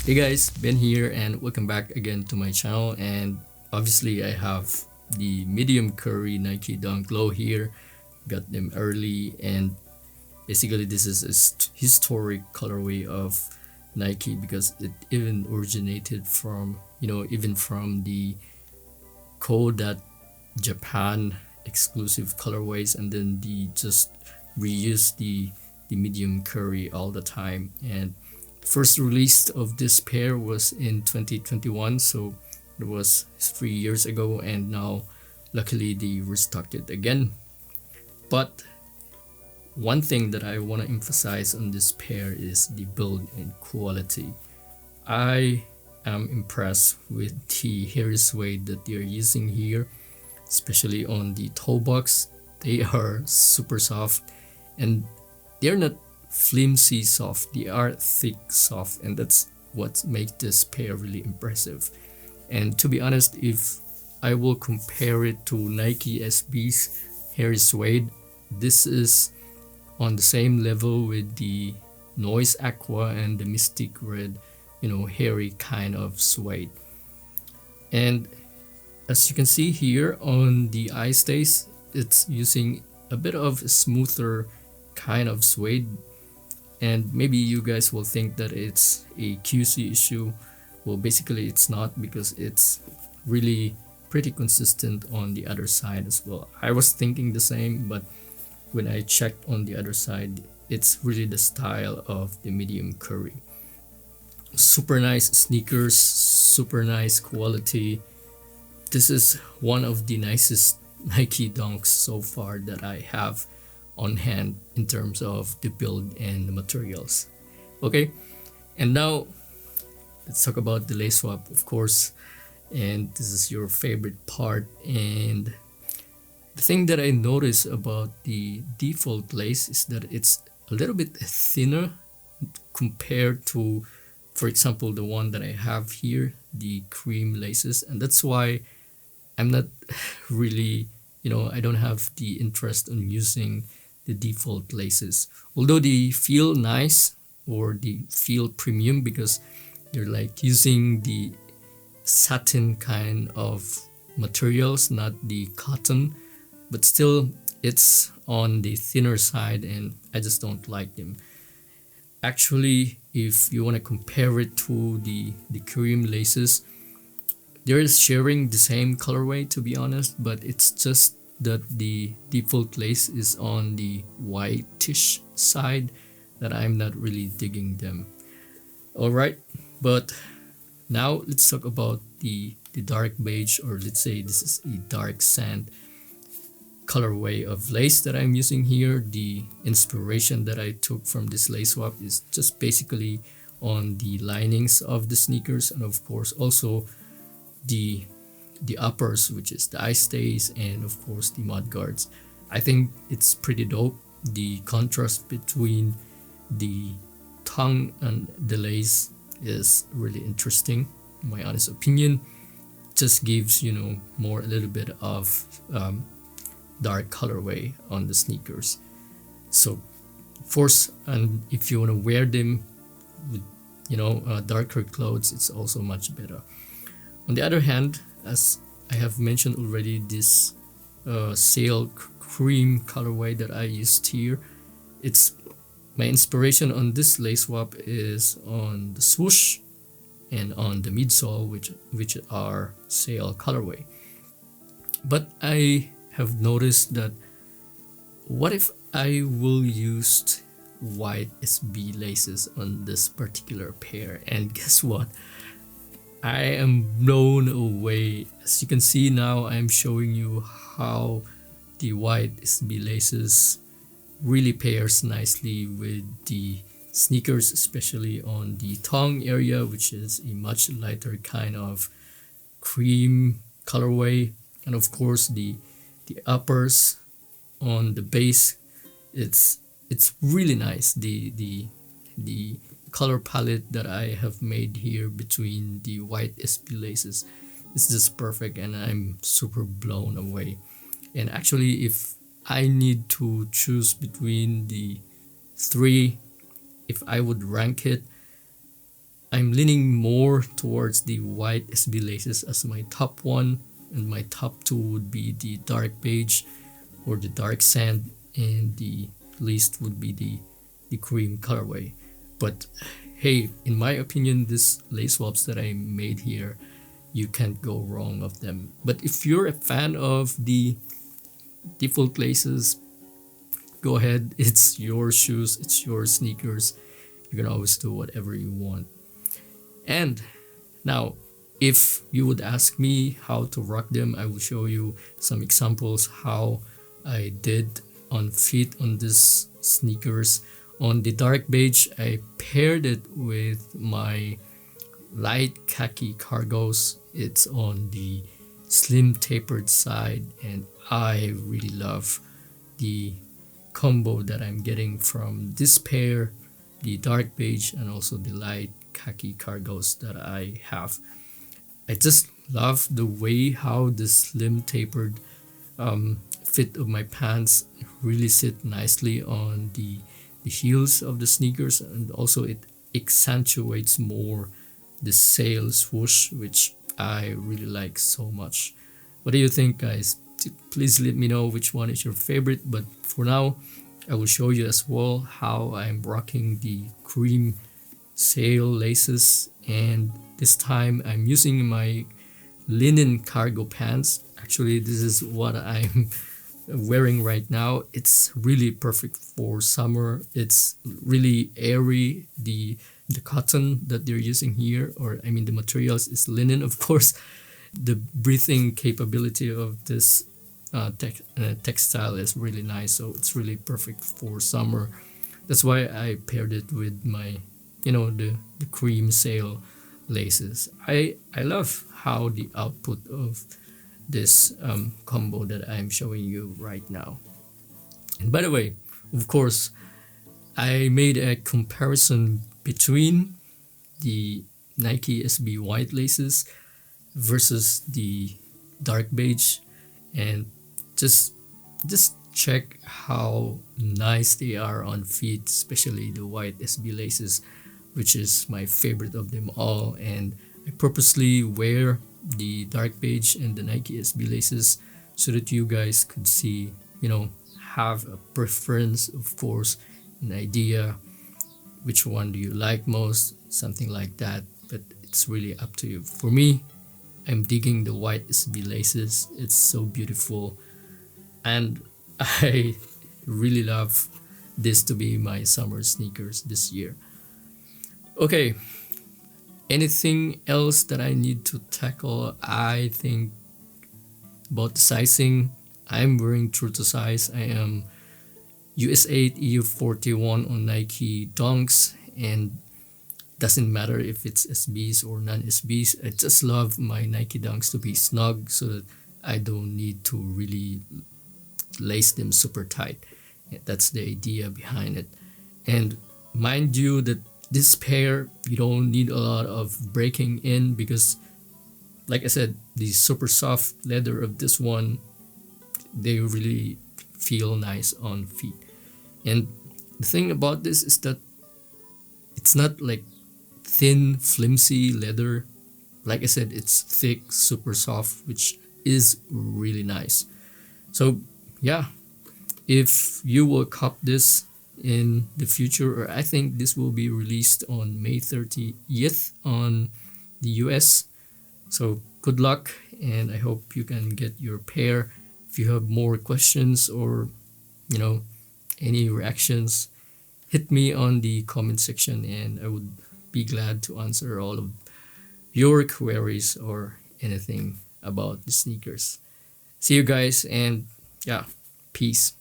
Hey guys, Ben here and welcome back again to my channel. And obviously I have the medium curry Nike Dunk Low here. Got them early, and basically this is a historic colorway of Nike because it even originated from, even from the code Japan exclusive colorways, and then the just reuse the medium curry all the time. And first release of this pair was in 2021, so it was 3 years ago, and now luckily they restocked it again. But one thing that I want to emphasize on this pair is the build and quality. I am impressed with the hair suede that they are using here, especially on the toe box. They are super soft, and they're not flimsy soft, they are thick soft, and that's what makes this pair really impressive. And to be honest, if I will compare it to Nike SB's hair suede, this is on the same level with the Noise Aqua and the Mystic Red, hairy kind of suede. And as you can see here on the eye stays, it's using a bit of a smoother kind of suede, and maybe you guys will think that it's a QC issue. Well, basically it's not, because it's really pretty consistent on the other side as well. I was thinking the same, but when I checked on the other side, it's really the style of the medium curry. Super nice sneakers, super nice quality. This is one of the nicest Nike Dunks so far that I have on hand in terms of the build and the materials. Okay, and now let's talk about the lace swap, of course, and this is your favorite part. And the thing that I noticed about the default lace is that it's a little bit thinner compared to, for example, the one that I have here, the cream laces, and that's why I'm not really, I don't have the interest in using the default laces, although they feel nice or they feel premium because they're like using the satin kind of materials, not the cotton, but still it's on the thinner side and I just don't like them. Actually, if you want to compare it to the cream laces, they're sharing the same colorway, to be honest, but it's just that the default lace is on the whitish side that I'm not really digging them. Alright, but now let's talk about the dark beige, or let's say this is a dark sand colorway of lace that I'm using here. The inspiration that I took from this lace swap is just basically on the linings of the sneakers, and of course also the uppers, which is the eye stays, and of course the mud guards. I think it's pretty dope. The contrast between the tongue and the lace is really interesting, in my honest opinion. Just gives a little bit of dark colorway on the sneakers. So of course, and if you want to wear them with darker clothes, it's also much better. On the other hand, as I have mentioned already, this sail cream colorway that I used here, it's my inspiration on this lace swap is on the swoosh and on the midsole, which are sail colorway. But I have noticed that what if I will use white SB laces on this particular pair, and guess what? I am blown away. As you can see now, I'm showing you how the white SB laces really pairs nicely with the sneakers, especially on the tongue area, which is a much lighter kind of cream colorway. And of course the uppers on the base, it's really nice. The color palette that I have made here between the white SB laces is just perfect, and I'm super blown away. And actually, if I need to choose between the three, if I would rank it, I'm leaning more towards the white SB laces as my top one, and my top two would be the dark beige or the dark sand, and the least would be the cream colorway. But hey, in my opinion, this lace swaps that I made here, you can't go wrong of them. But if you're a fan of the default laces, go ahead. It's your shoes, it's your sneakers. You can always do whatever you want. And now, if you would ask me how to rock them, I will show you some examples how I did on feet on this sneakers. On the dark beige, I paired it with my light khaki cargos. It's on the slim tapered side, and I really love the combo that I'm getting from this pair, the dark beige and also the light khaki cargos that I have. I just love the way how the slim tapered fit of my pants really sit nicely on the heels of the sneakers, and also it accentuates more the sail swoosh, which I really like so much. What do you think, guys? Please let me know which one is your favorite. But for now, I will show you as well how I'm rocking the cream sail laces, and this time I'm using my linen cargo pants. Actually, this is what I'm wearing right now. It's really perfect for summer. It's really airy. The cotton that they're using here, or I mean the materials, is linen, of course. The breathing capability of this textile is really nice, so it's really perfect for summer. That's why I paired it with my, the cream sail laces. I love how the output of this combo that I'm showing you right now. And by the way, of course, I made a comparison between the Nike SB white laces versus the dark beige, and just check how nice they are on feet, especially the white SB laces, which is my favorite of them all. And I purposely wear the dark beige and the Nike SB laces so that you guys could see, have a preference, of course, an idea which one do you like most, something like that. But it's really up to you. For me, I'm digging the white SB laces. It's so beautiful, and I really love this to be my summer sneakers this year. Okay, anything else that I need to tackle? I think about the sizing, I'm wearing true to size. I am US 8, EU 41 on Nike Dunks, and doesn't matter if it's SBs or non-SBs. I just love my Nike Dunks to be snug so that I don't need to really lace them super tight. That's the idea behind it. And mind you that this pair, you don't need a lot of breaking in, because like I said, the super soft leather of this one, they really feel nice on feet. And the thing about this is that it's not like thin, flimsy leather. Like I said, it's thick, super soft, which is really nice. So yeah, if you will cop this in the future, or I think this will be released on May 30th on the US. So good luck, and I hope you can get your pair. If you have more questions or any reactions, hit me on the comment section, and I would be glad to answer all of your queries or anything about the sneakers. See you guys, and yeah, peace.